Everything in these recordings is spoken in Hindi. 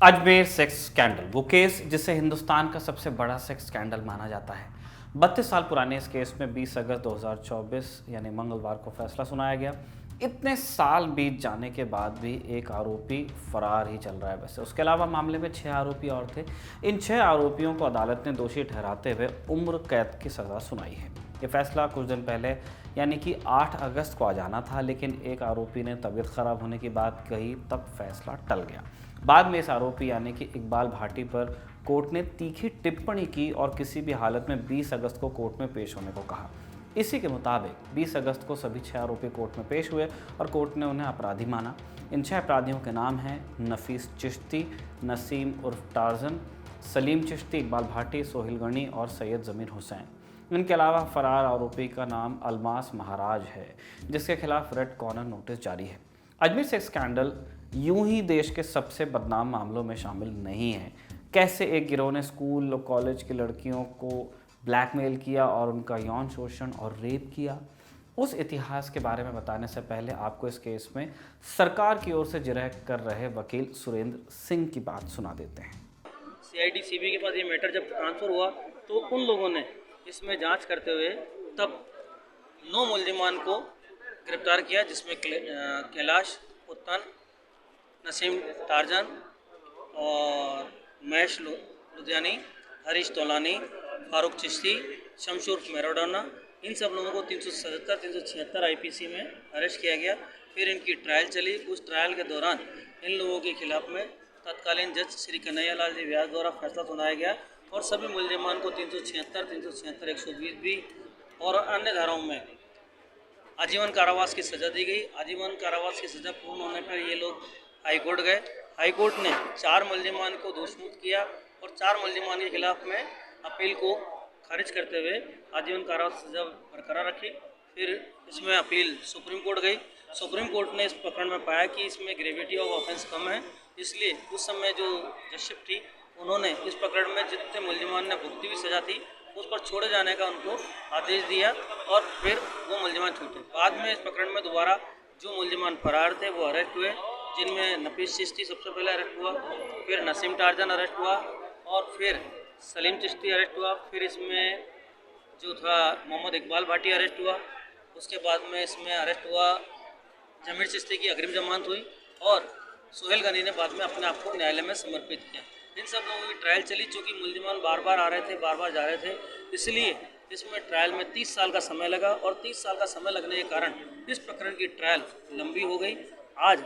अजमेर सेक्स स्कैंडल, वो केस जिसे हिंदुस्तान का सबसे बड़ा सेक्स स्कैंडल माना जाता है। 32 साल पुराने इस केस में 20 अगस्त 2024 यानी मंगलवार को फैसला सुनाया गया। इतने साल बीत जाने के बाद भी एक आरोपी फरार ही चल रहा है। वैसे उसके अलावा मामले में 6 आरोपी और थे। इन 6 आरोपियों को अदालत ने दोषी ठहराते हुए उम्र कैद की सज़ा सुनाई है। ये फैसला कुछ दिन पहले यानी कि 8 अगस्त को आ जाना था, लेकिन एक आरोपी ने तबीयत खराब होने की बात कही, तब फैसला टल गया। बाद में इस आरोपी यानी कि इकबाल भाटी पर कोर्ट ने तीखी टिप्पणी की और किसी भी हालत में 20 अगस्त को कोर्ट में पेश होने को कहा। इसी के मुताबिक 20 अगस्त को सभी 6 आरोपी कोर्ट में पेश हुए और कोर्ट ने उन्हें अपराधी माना। इन 6 अपराधियों के नाम हैं नफीस चिश्ती, नसीम उर्फ टार्जन, सलीम चिश्ती, इकबाल भाटी, सोहिल गनी और सैयद ज़मीर हुसैन। इनके अलावा फरार आरोपी का नाम अलमास महाराज है, जिसके खिलाफ रेड कॉर्नर नोटिस जारी है। अजमेर सेक्स स्कैंडल यूं ही देश के सबसे बदनाम मामलों में शामिल नहीं है। कैसे एक गिरोह ने स्कूल और कॉलेज की लड़कियों को ब्लैकमेल किया और उनका यौन शोषण और रेप किया, उस इतिहास के बारे में बताने से पहले आपको इस केस में सरकार की ओर से जिरह कर रहे वकील सुरेंद्र सिंह की बात सुना देते हैं। सीआईडी सीबी के पास ये मैटर जब ट्रांसफ़र हुआ तो उन लोगों ने इसमें जांच करते हुए तब 9 मुल्जिमान को गिरफ्तार किया, जिसमें कैलाश उत्तन, नसीम टार्जन और महेश लुधियानी, हरीश तोलानी, फारूक चिश्ती, शमशूर मैराडोना, इन सब लोगों को 377 376 आईपीसी में अरेस्ट किया गया। फिर इनकी ट्रायल चली। उस ट्रायल के दौरान इन लोगों के खिलाफ में तत्कालीन जज श्री कन्हैया लाल जी व्यास द्वारा फैसला सुनाया गया और सभी मुल्जिमान को 376, 120 भी और अन्य धाराओं में आजीवन कारावास की सज़ा दी गई। आजीवन कारावास की सज़ा पूर्ण होने पर ये लोग हाईकोर्ट गए। हाईकोर्ट ने 4 मुल्जिमान को दोषमुक्त किया और 4 मुल्जिमान के खिलाफ में अपील को खारिज करते हुए आजीवन कारावास सज़ा बरकरार रखी। फिर इसमें अपील सुप्रीम कोर्ट गई। सुप्रीम कोर्ट ने इस प्रकरण में पाया कि इसमें ग्रेविटी ऑफ ऑफेंस कम है, इसलिए उस समय जो जजशिप थी उन्होंने इस प्रकरण में जितने मुल्जिमान ने भुगती हुई सज़ा थी उस पर छोड़े जाने का उनको आदेश दिया और फिर वो मुल्जिमान छूटे। बाद में इस प्रकरण में दोबारा जो मुल्जिमान फरार थे वो अरेस्ट हुए, जिनमें नफीस चिश्ती सबसे पहले अरेस्ट हुआ, फिर नसीम टार्जन अरेस्ट हुआ और फिर सलीम चिश्ती अरेस्ट हुआ। फिर इसमें जो था मोहम्मद इकबाल भाटी अरेस्ट हुआ। उसके बाद में इसमें अरेस्ट हुआ जमीर चिश्ती की अग्रिम जमानत हुई और सोहेल गनी ने बाद में अपने आप को न्यायालय में समर्पित किया। इन सब लोगों की ट्रायल चली। चूँकि मुल्जिमान बार बार आ रहे थे, बार बार जा रहे थे, इसलिए इसमें ट्रायल में 30 साल का समय लगा और 30 साल का समय लगने के कारण इस प्रकरण की ट्रायल लंबी हो गई। आज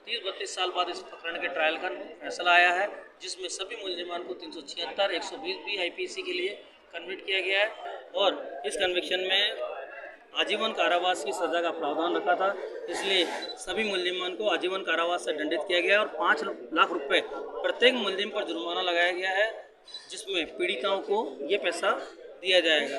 30-32 साल बाद इस प्रकरण के ट्रायल का फैसला आया है, जिसमें सभी मुल्जिमान को 376, 120 भी आईपीसी के लिए कन्विक्ट किया गया है और इस कन्विक्शन में आजीवन कारावास की सज़ा का प्रावधान रखा था। इसलिए सभी मुल्जिमान को आजीवन कारावास से दंडित किया गया और 5 लाख रुपए प्रत्येक मुल्जिम पर जुर्माना लगाया गया है, जिसमें पीड़िताओं को ये पैसा दिया जाएगा।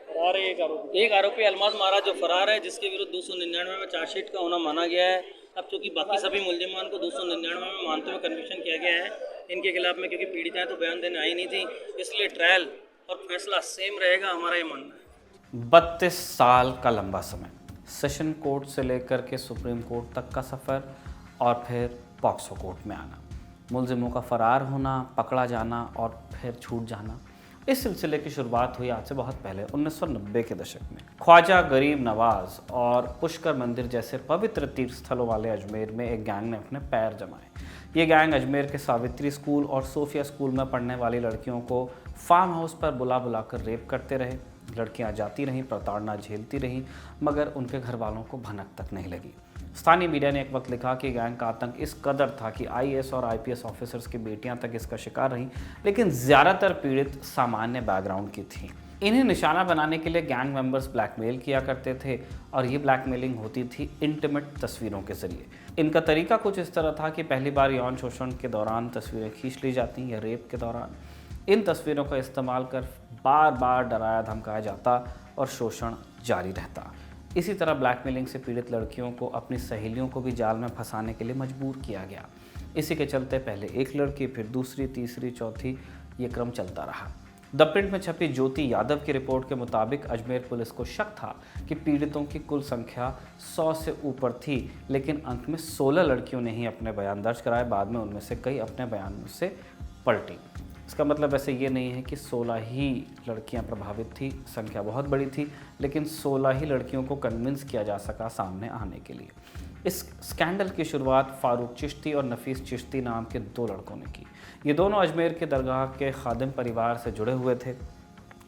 फरार एक आरोपी अलमास महाराज जो फरार है, जिसके विरुद्ध 299 में चार्जशीट का होना माना गया है। अब चूँकि बाकी सभी मुल्जिमान को 299 में मानते हुए कन्विक्शन किया गया है इनके खिलाफ में, क्योंकि पीड़िताएँ तो बयान देने आई नहीं थी, इसलिए ट्रायल और फैसला सेम रहेगा, हमारा ये मानना है। 32 साल का लंबा समय, सेशन कोर्ट से लेकर के सुप्रीम कोर्ट तक का सफ़र और फिर पॉक्सो कोर्ट में आना, मुल्जिमों का फरार होना, पकड़ा जाना और फिर छूट जाना। इस सिलसिले की शुरुआत हुई आज से बहुत पहले 1990 के दशक में। ख्वाजा गरीब नवाज और पुष्कर मंदिर जैसे पवित्र तीर्थ स्थलों वाले अजमेर में एक गैंग ने अपने पैर जमाए। ये गैंग अजमेर के सावित्री स्कूल और सोफिया स्कूल में पढ़ने वाली लड़कियों को फार्म हाउस पर बुला बुलाकर रेप करते रहे। लड़कियां जाती रहीं, प्रताड़ना झेलती रहीं, मगर उनके घर वालों को भनक तक नहीं लगी। स्थानीय मीडिया ने एक वक्त लिखा कि गैंग का आतंक इस कदर था कि आईएएस और आईपीएस ऑफिसर्स की बेटियां तक इसका शिकार रहीं, लेकिन ज़्यादातर पीड़ित सामान्य बैकग्राउंड की थीं। इन्हें निशाना बनाने के लिए गैंग मेंबर्स ब्लैकमेल किया करते थे और ये ब्लैकमेलिंग होती थी इंटीमेट तस्वीरों के जरिए। इनका तरीका कुछ इस तरह था कि पहली बार यौन शोषण के दौरान तस्वीरें खींच ली जाती या रेप के दौरान इन तस्वीरों का इस्तेमाल कर बार बार डराया धमकाया जाता और शोषण जारी रहता। इसी तरह ब्लैकमेलिंग से पीड़ित लड़कियों को अपनी सहेलियों को भी जाल में फंसाने के लिए मजबूर किया गया। इसी के चलते पहले एक लड़की, फिर दूसरी, तीसरी, चौथी, ये क्रम चलता रहा। द प्रिंट में छपी ज्योति यादव की रिपोर्ट के मुताबिक अजमेर पुलिस को शक था कि पीड़ितों की कुल संख्या 100 से ऊपर थी, लेकिन अंत में 16 लड़कियों ने ही अपने बयान दर्ज कराए। बाद में उनमें से कई अपने बयानों से पलटी। इसका मतलब ऐसे ये नहीं है कि 16 ही लड़कियां प्रभावित थी, संख्या बहुत बड़ी थी, लेकिन 16 ही लड़कियों को कन्विंस किया जा सका सामने आने के लिए। इस स्कैंडल की शुरुआत फारूक चिश्ती और नफीस चिश्ती नाम के 2 लड़कों ने की। ये दोनों अजमेर के दरगाह के खादिम परिवार से जुड़े हुए थे।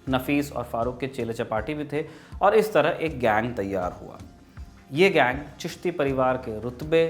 नफीस और फारूक के चेले चपाटी भी थे और इस तरह एक गैंग तैयार हुआ। ये गैंग चिश्ती परिवार के रुतबे,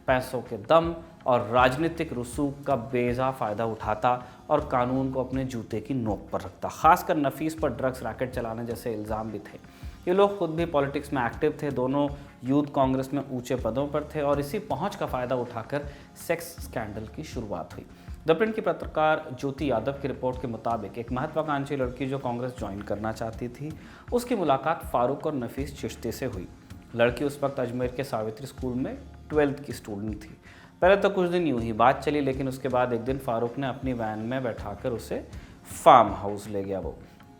पैसों के दम और राजनीतिक रसूख का बेजा फ़ायदा उठाता और कानून को अपने जूते की नोक पर रखता। खासकर नफीस पर ड्रग्स रैकेट चलाने जैसे इल्ज़ाम भी थे। ये लोग खुद भी पॉलिटिक्स में एक्टिव थे, दोनों यूथ कांग्रेस में ऊंचे पदों पर थे और इसी पहुंच का फ़ायदा उठाकर सेक्स स्कैंडल की शुरुआत हुई। द प्रिंट की पत्रकार ज्योति यादव की रिपोर्ट के मुताबिक एक महत्वाकांक्षी लड़की जो कांग्रेस ज्वाइन करना चाहती थी, उसकी मुलाकात फारूक और नफीस चिश्ती से हुई। लड़की उस वक्त अजमेर के सावित्री स्कूल में 12th की स्टूडेंट थी। पहले तो कुछ दिन यूं ही बात चली, लेकिन उसके बाद एक दिन फारूक ने अपनी वैन में बैठाकर उसे फार्म हाउस ले गया। वो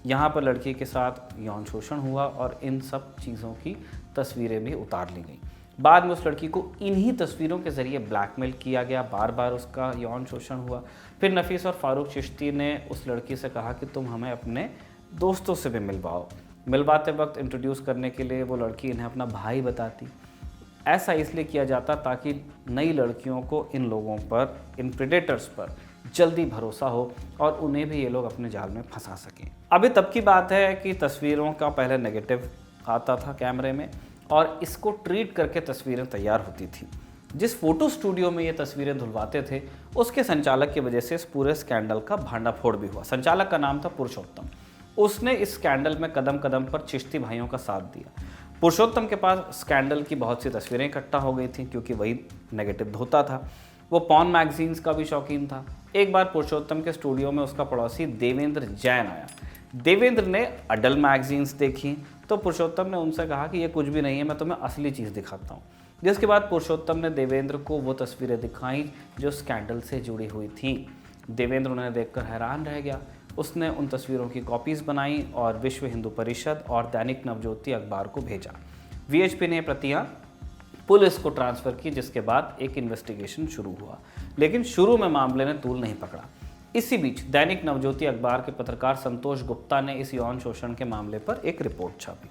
यहाँ पर लड़की के साथ यौन शोषण हुआ और इन सब चीज़ों की तस्वीरें भी उतार ली गई। बाद में उस लड़की को इन्हीं तस्वीरों के ज़रिए ब्लैकमेल किया गया, बार बार उसका यौन शोषण हुआ। फिर नफीस और फारूक चिश्ती ने उस लड़की से कहा कि तुम हमें अपने दोस्तों से भी मिलवाओ। मिलवाते वक्त इंट्रोड्यूस करने के लिए वो लड़की इन्हें अपना भाई बताती। ऐसा इसलिए किया जाता ताकि नई लड़कियों को इन लोगों पर, इन प्रेडेटर्स पर जल्दी भरोसा हो और उन्हें भी ये लोग अपने जाल में फंसा सकें। अभी तब की बात है कि तस्वीरों का पहले नेगेटिव आता था कैमरे में और इसको ट्रीट करके तस्वीरें तैयार होती थी। जिस फोटो स्टूडियो में ये तस्वीरें धुलवाते थे, उसके संचालक की वजह से इस पूरे स्कैंडल का भांडाफोड़ भी हुआ। संचालक का नाम था पुरुषोत्तम। उसने इस स्कैंडल में कदम कदम पर चिश्ती भाइयों का साथ दिया। पुरुषोत्तम के पास स्कैंडल की बहुत सी तस्वीरें इकट्ठा हो गई थी क्योंकि वही नेगेटिव धोता था। वो पॉर्न मैगजीन्स का भी शौकीन था। एक बार पुरुषोत्तम के स्टूडियो में उसका पड़ोसी देवेंद्र जैन आया। देवेंद्र ने अडल्ट मैगजीन्स देखी तो पुरुषोत्तम ने उनसे कहा कि ये कुछ भी नहीं है, मैं तुम्हें असली चीज़ दिखाता हूँ। जिसके बाद पुरुषोत्तम ने देवेंद्र को वो तस्वीरें दिखाई जो स्कैंडल से जुड़ी हुई थी। देवेंद्र उन्हें देखकर हैरान रह गया। उसने उन तस्वीरों की कॉपीज़ बनाई और विश्व हिंदू परिषद और दैनिक नवज्योति अखबार को भेजा। वीएचपी ने प्रतियां पुलिस को ट्रांसफ़र की, जिसके बाद एक इन्वेस्टिगेशन शुरू हुआ, लेकिन शुरू में मामले ने तूल नहीं पकड़ा। इसी बीच दैनिक नवज्योति अखबार के पत्रकार संतोष गुप्ता ने इस यौन शोषण के मामले पर एक रिपोर्ट छापी।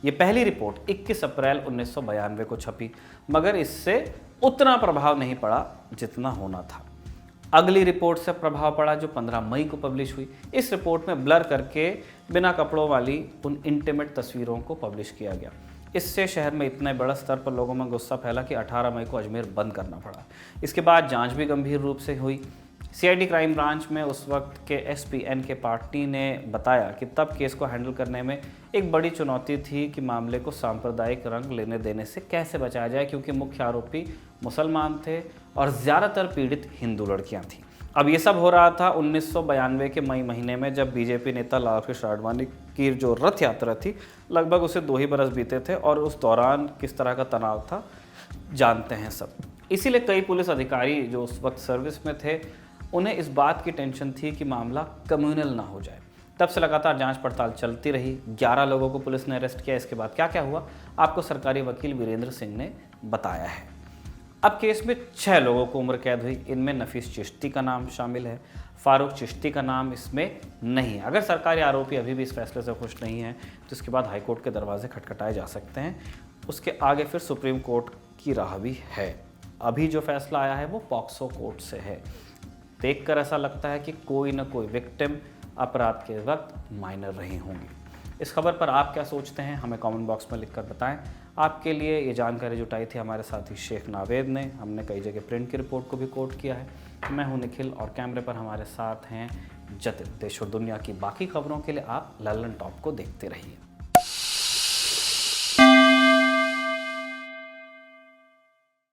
ये पहली रिपोर्ट 21 अप्रैल 1992 को छपी, मगर इससे उतना प्रभाव नहीं पड़ा जितना होना था। अगली रिपोर्ट से प्रभाव पड़ा जो 15 मई को पब्लिश हुई। इस रिपोर्ट में ब्लर करके बिना कपड़ों वाली उन इंटीमेट तस्वीरों को पब्लिश किया गया। इससे शहर में इतने बड़े स्तर पर लोगों में गुस्सा फैला कि 18 मई को अजमेर बंद करना पड़ा। इसके बाद जांच भी गंभीर रूप से हुई। सीआईडी क्राइम ब्रांच में उस वक्त के एसपी एन.के. पार्टी ने बताया कि तब केस को हैंडल करने में एक बड़ी चुनौती थी कि मामले को सांप्रदायिक रंग लेने देने से कैसे बचाया जाए, क्योंकि मुख्य आरोपी मुसलमान थे और ज़्यादातर पीड़ित हिंदू लड़कियां थीं। अब ये सब हो रहा था 1992 के मई महीने में, जब बीजेपी नेता लाल कृष्ण आडवाणी की जो रथ यात्रा थी, लगभग उसे 2 ही बरस बीते थे और उस दौरान किस तरह का तनाव था जानते हैं सब। इसीलिए कई पुलिस अधिकारी जो उस वक्त सर्विस में थे, उन्हें इस बात की टेंशन थी कि मामला कम्युनल ना हो जाए। तब से लगातार जांच पड़ताल चलती रही। 11 लोगों को पुलिस ने अरेस्ट किया। इसके बाद क्या क्या हुआ, आपको सरकारी वकील वीरेंद्र सिंह ने बताया है। अब केस में 6 लोगों को उम्र कैद हुई। इनमें नफीस चिश्ती का नाम शामिल है, फारूक चिश्ती का नाम इसमें नहीं है। अगर सरकारी आरोपी अभी भी इस फैसले से खुश नहीं है तो इसके बाद हाईकोर्ट के दरवाजे खटखटाए जा सकते हैं। उसके आगे फिर सुप्रीम कोर्ट की राह भी है। अभी जो फैसला आया है वो पॉक्सो कोर्ट से है। देखकर ऐसा लगता है कि कोई ना कोई विक्टिम अपराध के वक्त माइनर रही होंगी। इस खबर पर आप क्या सोचते हैं, हमें कमेंट बॉक्स में लिखकर बताएं। आपके लिए ये जानकारी जुटाई थी हमारे साथी शेख नावेद ने। हमने कई जगह प्रिंट की रिपोर्ट को भी कोट किया है। मैं हूं निखिल और कैमरे पर हमारे साथ हैं जतिन। देश और दुनिया की बाकी खबरों के लिए आप लल्लन टॉप को देखते रहिए।